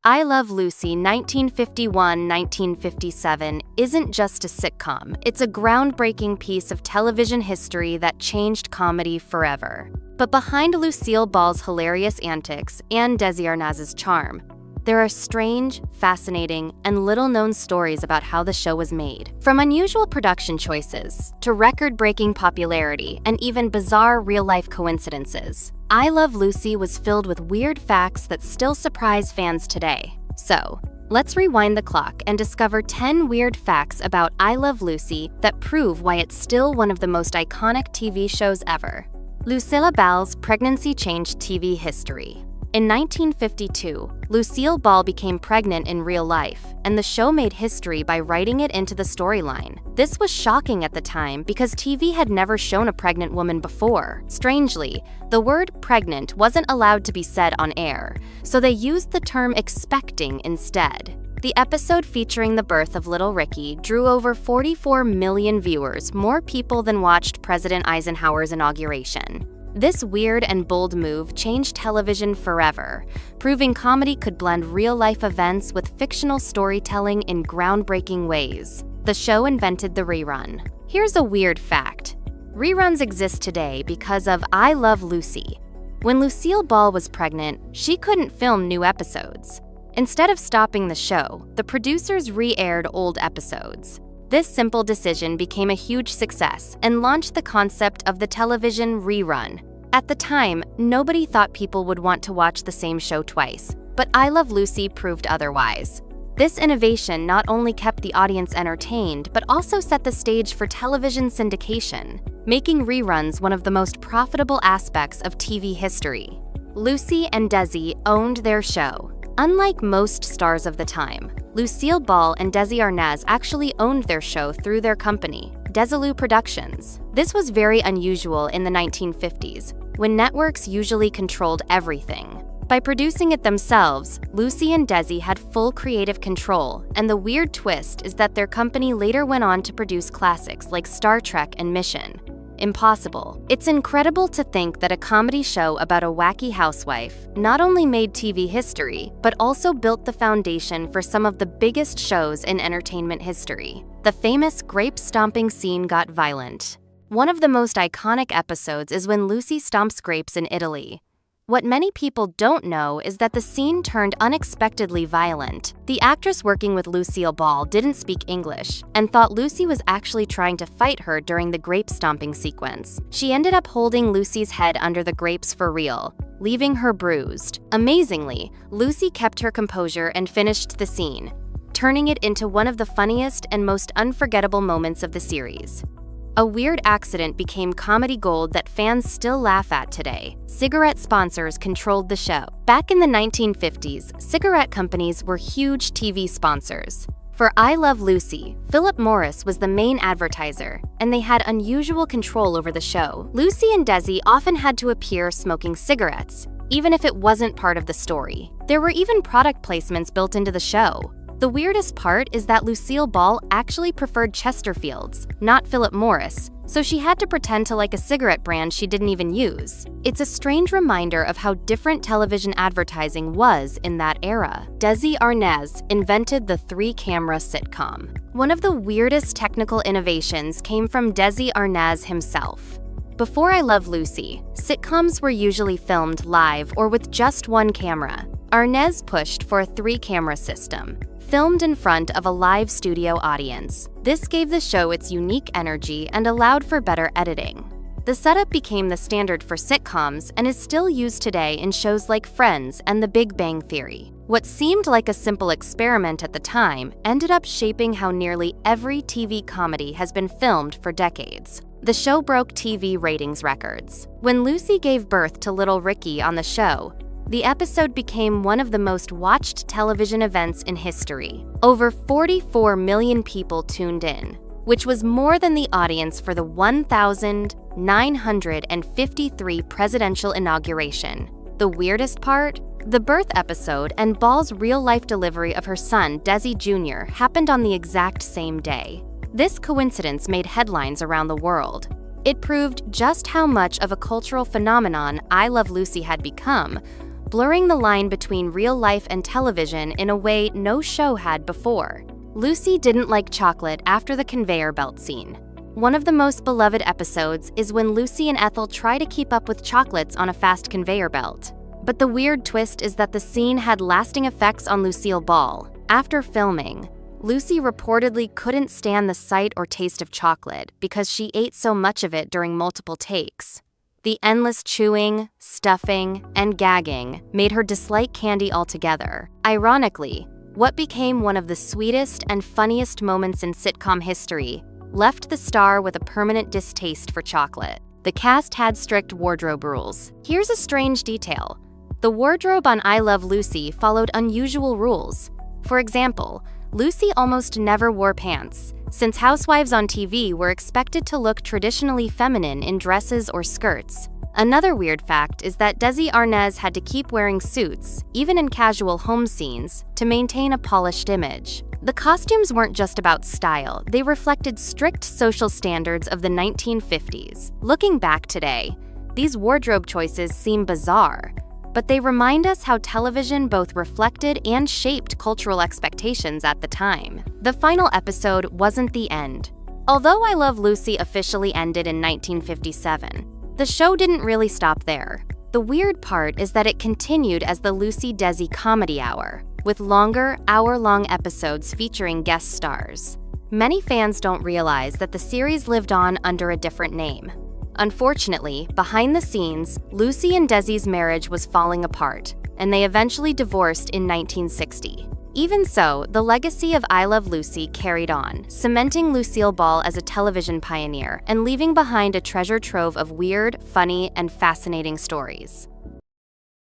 I Love Lucy 1951-1957 isn't just a sitcom, it's a groundbreaking piece of television history that changed comedy forever. But behind Lucille Ball's hilarious antics and Desi Arnaz's charm, there are strange, fascinating, and little-known stories about how the show was made. From unusual production choices to record-breaking popularity and even bizarre real-life coincidences, I Love Lucy was filled with weird facts that still surprise fans today. So, let's rewind the clock and discover 10 weird facts about I Love Lucy that prove why it's still one of the most iconic TV shows ever. Lucille Ball's pregnancy changed TV history. In 1952, Lucille Ball became pregnant in real life, and the show made history by writing it into the storyline. This was shocking at the time because TV had never shown a pregnant woman before. Strangely, the word pregnant wasn't allowed to be said on air, so they used the term expecting instead. The episode featuring the birth of little Ricky drew over 44 million viewers, more people than watched President Eisenhower's inauguration. This weird and bold move changed television forever, proving comedy could blend real-life events with fictional storytelling in groundbreaking ways. The show invented the rerun. Here's a weird fact. Reruns exist today because of I Love Lucy. When Lucille Ball was pregnant, she couldn't film new episodes. Instead of stopping the show, the producers re-aired old episodes. This simple decision became a huge success and launched the concept of the television rerun. At the time, nobody thought people would want to watch the same show twice, but I Love Lucy proved otherwise. This innovation not only kept the audience entertained, but also set the stage for television syndication, making reruns one of the most profitable aspects of TV history. Lucy and Desi owned their show. Unlike most stars of the time, Lucille Ball and Desi Arnaz actually owned their show through their company, Desilu Productions. This was very unusual in the 1950s, when networks usually controlled everything. By producing it themselves, Lucy and Desi had full creative control, and the weird twist is that their company later went on to produce classics like Star Trek and Mission Impossible. It's incredible to think that a comedy show about a wacky housewife not only made TV history, but also built the foundation for some of the biggest shows in entertainment history. The famous grape-stomping scene got violent. One of the most iconic episodes is when Lucy stomps grapes in Italy. What many people don't know is that the scene turned unexpectedly violent. The actress working with Lucille Ball didn't speak English and thought Lucy was actually trying to fight her during the grape stomping sequence. She ended up holding Lucy's head under the grapes for real, leaving her bruised. Amazingly, Lucy kept her composure and finished the scene, turning it into one of the funniest and most unforgettable moments of the series. A weird accident became comedy gold that fans still laugh at today. Cigarette sponsors controlled the show. Back in the 1950s, cigarette companies were huge TV sponsors. For I Love Lucy, Philip Morris was the main advertiser, and they had unusual control over the show. Lucy and Desi often had to appear smoking cigarettes, even if it wasn't part of the story. There were even product placements built into the show. The weirdest part is that Lucille Ball actually preferred Chesterfields, not Philip Morris, so she had to pretend to like a cigarette brand she didn't even use. It's a strange reminder of how different television advertising was in that era. Desi Arnaz invented the 3-camera sitcom. One of the weirdest technical innovations came from Desi Arnaz himself. Before I Love Lucy, sitcoms were usually filmed live or with just one camera. Arnaz pushed for a 3-camera system, filmed in front of a live studio audience. This gave the show its unique energy and allowed for better editing. The setup became the standard for sitcoms and is still used today in shows like Friends and The Big Bang Theory. What seemed like a simple experiment at the time ended up shaping how nearly every TV comedy has been filmed for decades. The show broke TV ratings records. When Lucy gave birth to little Ricky on the show, the episode became one of the most watched television events in history. Over 44 million people tuned in, which was more than the audience for the 1953 presidential inauguration. The weirdest part? The birth episode and Ball's real-life delivery of her son, Desi Jr., happened on the exact same day. This coincidence made headlines around the world. It proved just how much of a cultural phenomenon I Love Lucy had become, blurring the line between real life and television in a way no show had before. Lucy didn't like chocolate after the conveyor belt scene. One of the most beloved episodes is when Lucy and Ethel try to keep up with chocolates on a fast conveyor belt. But the weird twist is that the scene had lasting effects on Lucille Ball. After filming, Lucy reportedly couldn't stand the sight or taste of chocolate because she ate so much of it during multiple takes. The endless chewing, stuffing, and gagging made her dislike candy altogether. Ironically, what became one of the sweetest and funniest moments in sitcom history left the star with a permanent distaste for chocolate. The cast had strict wardrobe rules. Here's a strange detail. The wardrobe on I Love Lucy followed unusual rules. For example, Lucy almost never wore pants, since housewives on TV were expected to look traditionally feminine in dresses or skirts. Another weird fact is that Desi Arnaz had to keep wearing suits, even in casual home scenes, to maintain a polished image. The costumes weren't just about style, they reflected strict social standards of the 1950s. Looking back today, these wardrobe choices seem bizarre, but they remind us how television both reflected and shaped cultural expectations at the time. The final episode wasn't the end. Although I Love Lucy officially ended in 1957, the show didn't really stop there. The weird part is that it continued as the Lucy-Desi Comedy Hour, with longer, hour-long episodes featuring guest stars. Many fans don't realize that the series lived on under a different name. Unfortunately, behind the scenes, Lucy and Desi's marriage was falling apart, and they eventually divorced in 1960. Even so, the legacy of I Love Lucy carried on, cementing Lucille Ball as a television pioneer and leaving behind a treasure trove of weird, funny, and fascinating stories.